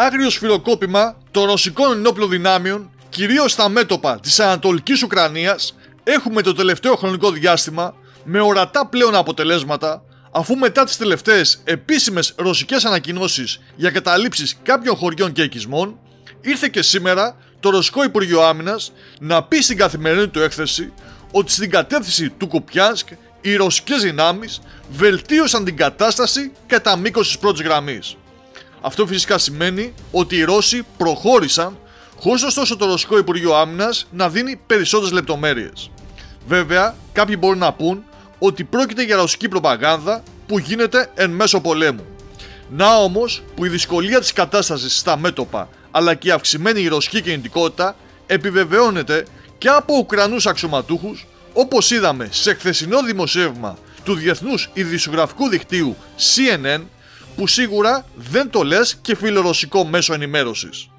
άγριο σφυροκόπημα των ρωσικών ενόπλων δυνάμεων, κυρίως στα μέτωπα της Ανατολικής Ουκρανίας, έχουμε το τελευταίο χρονικό διάστημα με ορατά πλέον αποτελέσματα, αφού μετά τις τελευταίες επίσημες ρωσικές ανακοινώσεις για καταλήψεις κάποιων χωριών και οικισμών, ήρθε και σήμερα το Ρωσικό Υπουργείο Άμυνας να πει στην καθημερινή του έκθεση ότι στην κατεύθυνση του Κουπιάνσκ οι ρωσικές δυνάμεις βελτίωσαν την κατάσταση κατά μήκος της πρώτης γραμμής. Αυτό φυσικά σημαίνει ότι οι Ρώσοι προχώρησαν, χωρίς ωστόσο το Ρωσικό Υπουργείο Άμυνας να δίνει περισσότερες λεπτομέρειες. Βέβαια, κάποιοι μπορούν να πούν ότι πρόκειται για ρωσική προπαγάνδα που γίνεται εν μέσω πολέμου. Να όμως που η δυσκολία της κατάστασης στα μέτωπα αλλά και η αυξημένη ρωσική κινητικότητα επιβεβαιώνεται και από Ουκρανούς αξιωματούχους, όπως είδαμε σε χθεσινό δημοσίευμα του Διεθνούς Ειδησιογραφικού Δικτύου CNN, που σίγουρα δεν το λες και φιλορωσικό μέσο ενημέρωσης.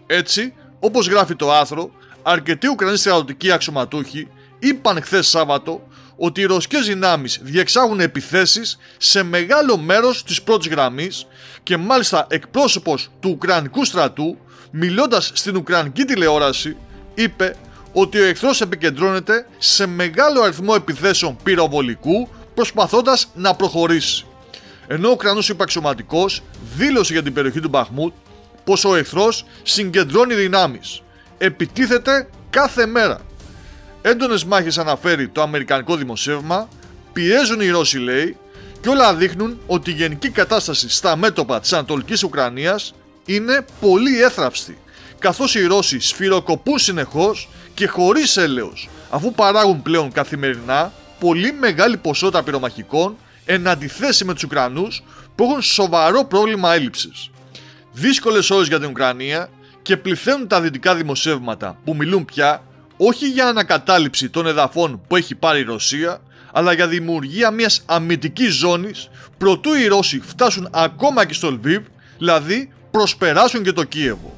Έτσι, όπως γράφει το άρθρο, αρκετοί Ουκρανοί στρατιωτικοί αξιωματούχοι είπαν χθες Σάββατο ότι οι ρωσικές δυνάμεις διεξάγουν επιθέσεις σε μεγάλο μέρος της πρώτης γραμμής και μάλιστα εκπρόσωπος του Ουκρανικού στρατού, μιλώντας στην Ουκρανική τηλεόραση, είπε ότι ο εχθρός επικεντρώνεται σε μεγάλο αριθμό επιθέσεων πυροβολικού προσπαθώντας να προχωρήσει. Ενώ ο Ουκρανός υπαξιωματικός δήλωσε για την περιοχή του Μπαχμούτ πως ο εχθρός συγκεντρώνει δυνάμεις, επιτίθεται κάθε μέρα. Έντονες μάχες, αναφέρει το αμερικανικό δημοσίευμα, πιέζουν οι Ρώσοι, λέει, και όλα δείχνουν ότι η γενική κατάσταση στα μέτωπα της Ανατολικής Ουκρανίας είναι πολύ έθραυστη, καθώς οι Ρώσοι σφυροκοπούν συνεχώς και χωρίς έλεος, αφού παράγουν πλέον καθημερινά πολύ μεγάλη ποσότητα πυρομαχικών εν αντιθέσει με τους Ουκρανούς που έχουν σοβαρό πρόβλημα έλλειψης. Δύσκολες ώρες για την Ουκρανία και πληθαίνουν τα δυτικά δημοσιεύματα που μιλούν πια όχι για ανακατάληψη των εδαφών που έχει πάρει η Ρωσία, αλλά για δημιουργία μιας αμυντικής ζώνης προτού οι Ρώσοι φτάσουν ακόμα και στο Λβίβ, δηλαδή προσπεράσουν και το Κίεβο.